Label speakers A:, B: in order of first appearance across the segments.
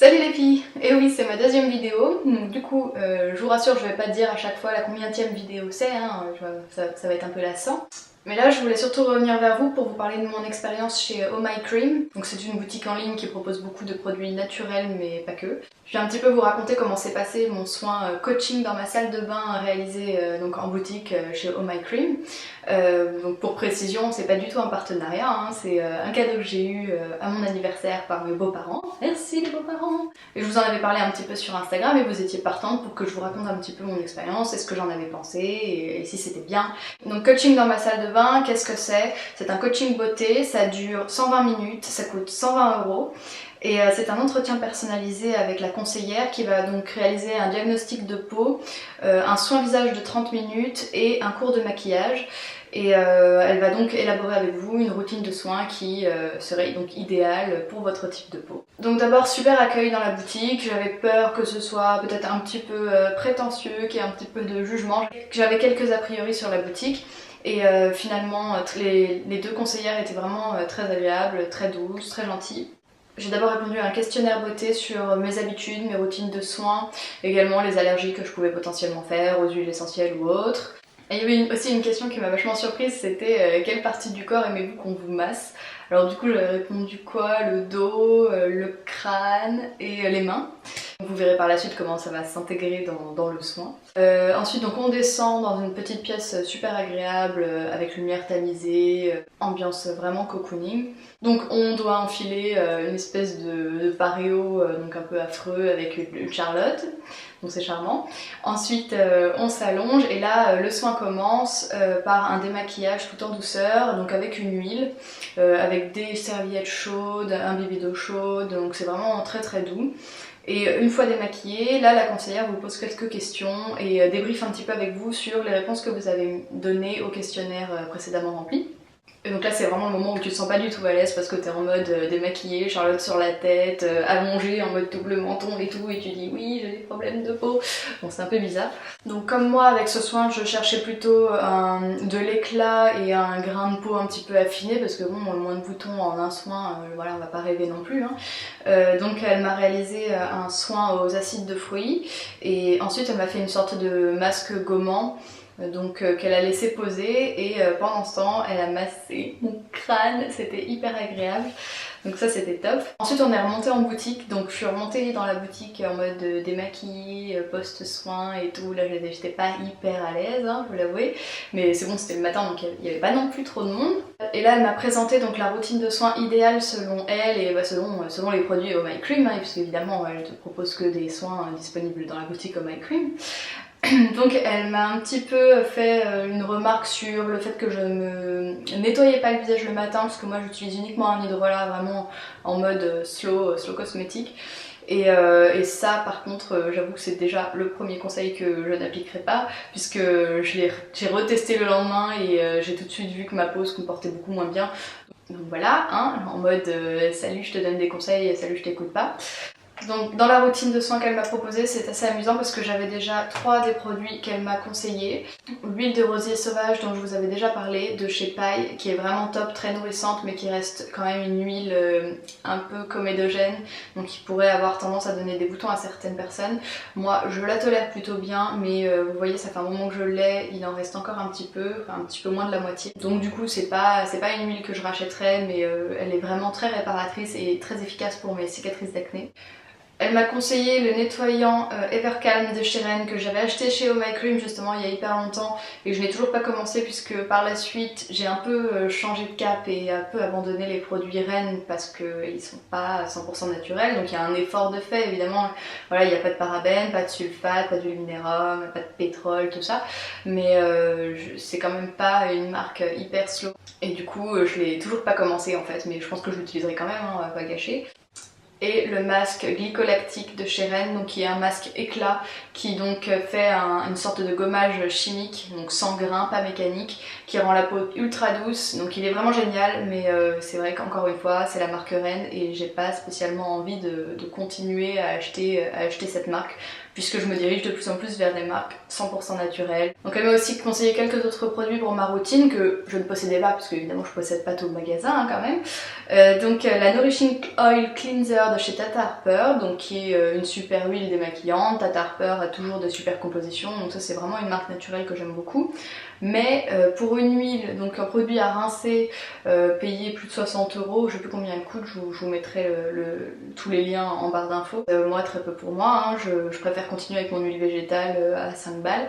A: Salut les filles! Et oui, c'est ma deuxième vidéo, donc du coup, je vous rassure, je vais pas dire à chaque fois la combienième vidéo c'est, hein, ça va être un peu lassant. Mais là, je voulais surtout revenir vers vous pour vous parler de mon expérience chez Oh My Cream. Donc c'est une boutique en ligne qui propose beaucoup de produits naturels, mais pas que. Je vais un petit peu vous raconter comment s'est passé mon soin coaching dans ma salle de bain réalisé donc en boutique chez Oh My Cream. Donc pour précision, c'est pas du tout un partenariat, hein, c'est un cadeau que j'ai eu à mon anniversaire par mes beaux-parents. Merci les beaux-parents! Et je vous en avais parlé un petit peu sur Instagram et vous étiez partante pour que je vous raconte un petit peu mon expérience et ce que j'en avais pensé et si c'était bien. Donc coaching dans ma salle de bain, qu'est-ce que c'est? C'est un coaching beauté, ça dure 120 minutes, ça coûte 120 €. Et c'est un entretien personnalisé avec la conseillère qui va donc réaliser un diagnostic de peau, un soin visage de 30 minutes et un cours de maquillage. Et elle va donc élaborer avec vous une routine de soins qui serait donc idéale pour votre type de peau. Donc d'abord super accueil dans la boutique, j'avais peur que ce soit peut-être un petit peu prétentieux, qu'il y ait un petit peu de jugement. J'avais quelques a priori sur la boutique. Et finalement, les deux conseillères étaient vraiment très agréables, très douces, très gentilles. J'ai d'abord répondu à un questionnaire beauté sur mes habitudes, mes routines de soins, également les allergies que je pouvais potentiellement faire aux huiles essentielles ou autres. Et il y avait aussi une question qui m'a vachement surprise, c'était quelle partie du corps aimez-vous qu'on vous masse? Alors du coup j'avais répondu quoi? Le dos, le crâne et les mains. Vous verrez par la suite comment ça va s'intégrer dans le soin. Ensuite donc on descend dans une petite pièce super agréable avec lumière tamisée, ambiance vraiment cocooning. Donc on doit enfiler une espèce de paréo donc un peu affreux avec une Charlotte, donc c'est charmant. Ensuite on s'allonge et là le soin commence par un démaquillage tout en douceur, donc avec une huile, avec des serviettes chaudes, un bibi d'eau chaude, donc c'est vraiment très très doux. Et une fois démaquillée, là la conseillère vous pose quelques questions et débriefe un petit peu avec vous sur les réponses que vous avez données au questionnaire précédemment rempli. Et donc là c'est vraiment le moment où tu te sens pas du tout à l'aise parce que t'es en mode démaquillée, Charlotte sur la tête, allongée en mode double menton et tout, et tu dis oui j'ai des problèmes de peau. Bon c'est un peu bizarre. Donc comme moi avec ce soin je cherchais plutôt de l'éclat et un grain de peau un petit peu affiné parce que bon moins de boutons en un soin, voilà on va pas rêver non plus. Hein. Donc elle m'a réalisé un soin aux acides de fruits et ensuite elle m'a fait une sorte de masque gommant. Donc qu'elle a laissé poser et pendant ce temps elle a massé mon crâne, c'était hyper agréable, donc ça c'était top. Ensuite on est remonté en boutique, donc je suis remontée dans la boutique en mode démaquillée, post-soin et tout, là j'étais pas hyper à l'aise, hein, je vous l'avouer, mais c'est bon c'était le matin donc il n'y avait pas non plus trop de monde. Et là elle m'a présenté donc la routine de soins idéale selon elle et selon les produits Oh My Cream, hein, puisque évidemment elle te propose que des soins disponibles dans la boutique Oh My Cream. Donc elle m'a un petit peu fait une remarque sur le fait que je me nettoyais pas le visage le matin parce que moi j'utilise uniquement un hydrolat vraiment en mode slow cosmétique et ça par contre j'avoue que c'est déjà le premier conseil que je n'appliquerai pas puisque j'ai retesté le lendemain et j'ai tout de suite vu que ma peau se comportait beaucoup moins bien. Donc voilà, hein, en mode salut je te donne des conseils, salut je t'écoute pas. Donc dans la routine de soins qu'elle m'a proposée, c'est assez amusant parce que j'avais déjà 3 des produits qu'elle m'a conseillés. L'huile de rosier sauvage dont je vous avais déjà parlé, de chez Paille, qui est vraiment top, très nourrissante mais qui reste quand même une huile un peu comédogène, donc qui pourrait avoir tendance à donner des boutons à certaines personnes. Moi je la tolère plutôt bien mais vous voyez ça fait un moment que je l'ai, il en reste encore un petit peu moins de la moitié. Donc du coup c'est pas une huile que je rachèterais mais elle est vraiment très réparatrice et très efficace pour mes cicatrices d'acné. Elle m'a conseillé le nettoyant Evercalm de chez Ren que j'avais acheté chez Oh My Cream justement il y a hyper longtemps et que je n'ai toujours pas commencé puisque par la suite j'ai un peu changé de cap et un peu abandonné les produits Ren parce qu'ils sont pas 100% naturels, donc il y a un effort de fait évidemment. Voilà, il n'y a pas de parabènes, pas de sulfate, pas d'huile minérale, pas de pétrole, tout ça, mais c'est quand même pas une marque hyper slow et du coup je l'ai toujours pas commencé en fait, mais je pense que je l'utiliserai quand même, hein, on va pas gâcher. Et le masque glycolactique de chez Ren, donc qui est un masque éclat qui donc fait une sorte de gommage chimique, donc sans grain, pas mécanique, qui rend la peau ultra douce, donc il est vraiment génial, mais c'est vrai qu'encore une fois c'est la marque Ren et j'ai pas spécialement envie de continuer à acheter cette marque puisque je me dirige de plus en plus vers des marques 100% naturelles. Donc elle m'a aussi conseillé quelques autres produits pour ma routine que je ne possédais pas, parce que évidemment je possède pas tout le magasin hein, quand même. Donc la Nourishing Oil Cleanser de chez Tata Harper, donc qui est une super huile démaquillante. Tata Harper a toujours de super compositions, donc ça c'est vraiment une marque naturelle que j'aime beaucoup. Mais pour une huile, donc un produit à rincer, payé plus de 60 €, je sais plus combien elle coûte, je vous mettrai tous les liens en barre d'infos. Moi très peu pour moi, hein, je préfère continuer avec mon huile végétale à 5 balles.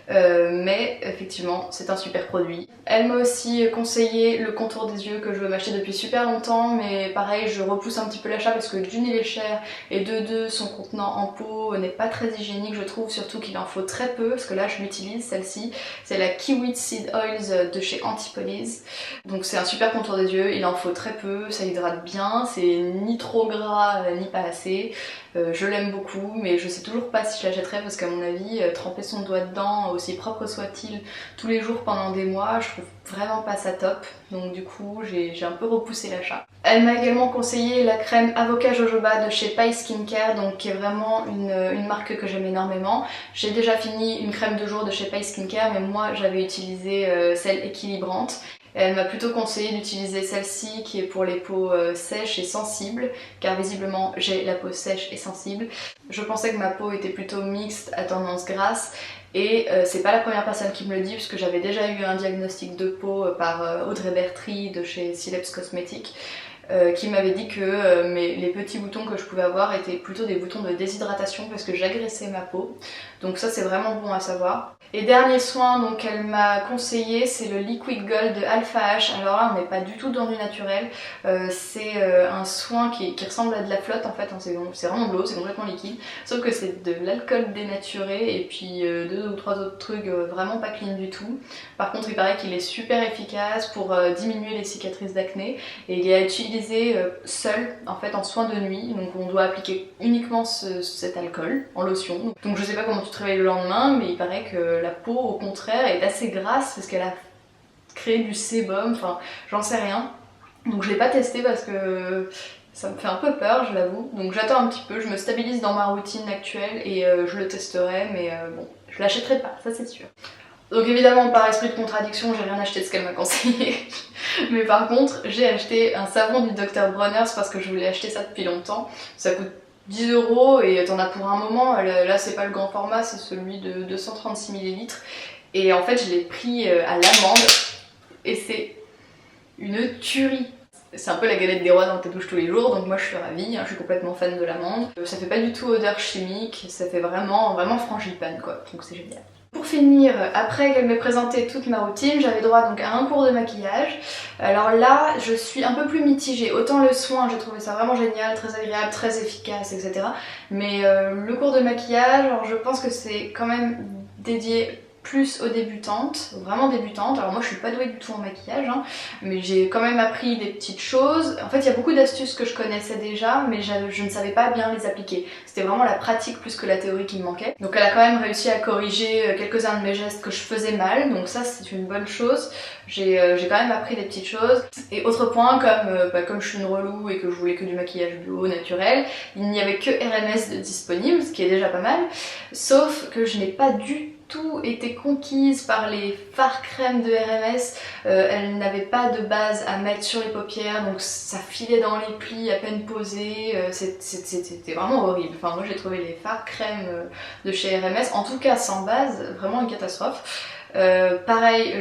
A: Mais effectivement c'est un super produit. Elle m'a aussi conseillé le contour des yeux que je veux m'acheter depuis super longtemps, mais pareil je repousse un petit peu l'achat parce que d'une il est cher et de deux son contenant en pot n'est pas très hygiénique je trouve, surtout qu'il en faut très peu parce que là je l'utilise celle-ci, c'est la Kiwi Seed Oils de chez Antipolis. Donc c'est un super contour des yeux, il en faut très peu, ça hydrate bien, c'est ni trop gras ni pas assez. Je l'aime beaucoup mais je sais toujours pas si je l'achèterai parce qu'à mon avis tremper son doigt dedans, aussi propre soit-il, tous les jours pendant des mois, je trouve vraiment pas ça top, donc du coup j'ai un peu repoussé l'achat. Elle m'a également conseillé la crème avocat jojoba de chez Pai Skincare, donc qui est vraiment une marque que j'aime énormément. J'ai déjà fini une crème de jour de chez Pai Skincare mais moi j'avais utilisé celle équilibrante. Elle m'a plutôt conseillé d'utiliser celle-ci qui est pour les peaux sèches et sensibles, car visiblement j'ai la peau sèche et sensible. Je pensais que ma peau était plutôt mixte à tendance grasse et c'est pas la première personne qui me le dit puisque j'avais déjà eu un diagnostic de peau par Audrey Bertry de chez Celebs Cosmetics. Qui m'avait dit que les petits boutons que je pouvais avoir étaient plutôt des boutons de déshydratation parce que j'agressais ma peau. Donc ça c'est vraiment bon à savoir. Et dernier soin donc elle m'a conseillé, c'est le Liquid Gold de Alpha H. Alors là on n'est pas du tout dans du naturel, c'est un soin qui ressemble à de la flotte en fait, hein, c'est vraiment de l'eau, c'est complètement liquide, sauf que c'est de l'alcool dénaturé et puis 2 ou 3 autres trucs vraiment pas clean du tout. Par contre il paraît qu'il est super efficace pour diminuer les cicatrices d'acné et il est à utiliser seul en fait en soin de nuit, donc on doit appliquer uniquement cet alcool en lotion. Donc je sais pas comment tu te réveilles le lendemain mais il paraît que la peau au contraire est assez grasse parce qu'elle a créé du sébum, enfin j'en sais rien. Donc je l'ai pas testé parce que ça me fait un peu peur je l'avoue, donc j'attends un petit peu, je me stabilise dans ma routine actuelle et je le testerai mais bon je l'achèterai pas, ça c'est sûr. Donc évidemment par esprit de contradiction j'ai rien acheté de ce qu'elle m'a conseillé. Mais par contre j'ai acheté un savon du Dr Bronner's parce que je voulais acheter ça depuis longtemps. Ça coûte 10 € et t'en as pour un moment. Là c'est pas le grand format, c'est celui de 236 ml. Et en fait je l'ai pris à l'amande et c'est une tuerie. C'est un peu la galette des rois dans ta douche tous les jours, donc moi je suis ravie, hein, je suis complètement fan de l'amande. Ça fait pas du tout odeur chimique, ça fait vraiment frangipane quoi, donc c'est génial. Pour finir, après qu'elle m'ait présenté toute ma routine, j'avais droit donc à un cours de maquillage. Alors là, je suis un peu plus mitigée. Autant le soin, j'ai trouvé ça vraiment génial, très agréable, très efficace, etc. Mais le cours de maquillage, alors je pense que c'est quand même dédié plus aux débutantes, vraiment débutantes. Alors moi je suis pas douée du tout en maquillage, hein, mais j'ai quand même appris des petites choses. En fait il y a beaucoup d'astuces que je connaissais déjà, mais je ne savais pas bien les appliquer. C'était vraiment la pratique plus que la théorie qui me manquait. Donc elle a quand même réussi à corriger quelques-uns de mes gestes que je faisais mal, donc ça c'est une bonne chose. J'ai quand même appris des petites choses. Et autre point, comme je suis une relou et que je voulais que du maquillage bio, naturel, il n'y avait que RMS de disponible, ce qui est déjà pas mal. Sauf que je n'ai pas du tout été conquise par les fards crème de RMS. Elle n'avait pas de base à mettre sur les paupières, donc ça filait dans les plis à peine posés. C'était vraiment horrible. Enfin moi j'ai trouvé les fards crème de chez RMS, en tout cas sans base, vraiment une catastrophe. Pareil,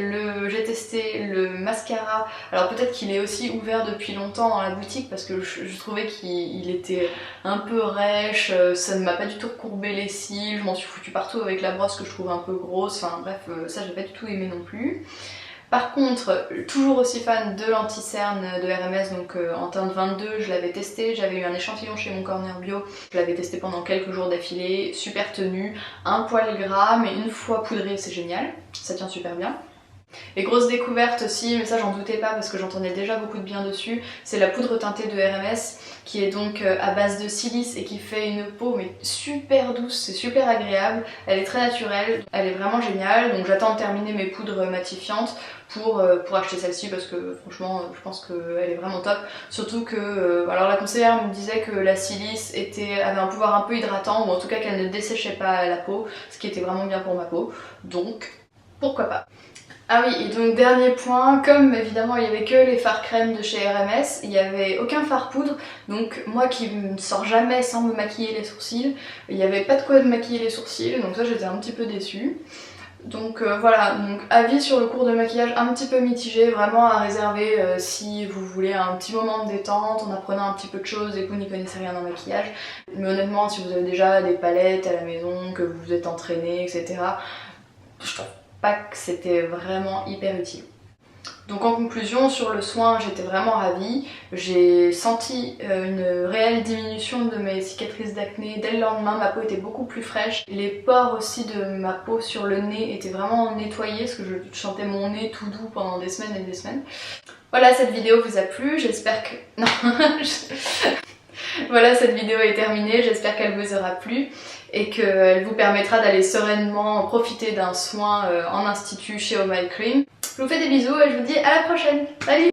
A: j'ai testé le mascara, alors peut-être qu'il est aussi ouvert depuis longtemps dans la boutique parce que je trouvais qu'il était un peu rêche, ça ne m'a pas du tout recourbé les cils, je m'en suis foutu partout avec la brosse que je trouve un peu grosse, enfin bref, ça j'ai pas du tout aimé non plus. Par contre, toujours aussi fan de l'anti-cerne de RMS, donc en teinte 22, je l'avais testé, j'avais eu un échantillon chez mon corner bio, je l'avais testé pendant quelques jours d'affilée, super tenue, un poil gras, mais une fois poudré c'est génial, ça tient super bien. Et grosse découverte aussi, mais ça j'en doutais pas parce que j'entendais déjà beaucoup de bien dessus, c'est la poudre teintée de RMS qui est donc à base de silice et qui fait une peau mais super douce, c'est super agréable, elle est très naturelle, elle est vraiment géniale, donc j'attends de terminer mes poudres matifiantes pour acheter celle-ci parce que franchement je pense qu'elle est vraiment top, surtout que alors la conseillère me disait que la silice avait un pouvoir un peu hydratant ou en tout cas qu'elle ne desséchait pas la peau, ce qui était vraiment bien pour ma peau, donc pourquoi pas. Ah oui, et donc dernier point, comme évidemment il n'y avait que les fards crème de chez RMS, il n'y avait aucun fard poudre, donc moi qui ne sors jamais sans me maquiller les sourcils, il n'y avait pas de quoi de maquiller les sourcils, donc ça j'étais un petit peu déçue. Donc voilà, donc avis sur le cours de maquillage un petit peu mitigé, vraiment à réserver si vous voulez un petit moment de détente en apprenant un petit peu de choses et que vous n'y connaissez rien en maquillage. Mais honnêtement, si vous avez déjà des palettes à la maison, que vous vous êtes entraîné, etc., je trouve pas que c'était vraiment hyper utile. Donc en conclusion, sur le soin, j'étais vraiment ravie. J'ai senti une réelle diminution de mes cicatrices d'acné dès le lendemain, ma peau était beaucoup plus fraîche. Les pores aussi de ma peau sur le nez étaient vraiment nettoyés parce que je sentais mon nez tout doux pendant des semaines et des semaines. Voilà, cette vidéo vous a plu, j'espère que... Non, Voilà, cette vidéo est terminée, j'espère qu'elle vous aura plu et qu'elle vous permettra d'aller sereinement profiter d'un soin en institut chez Oh My Cream. Je vous fais des bisous et je vous dis à la prochaine. Salut!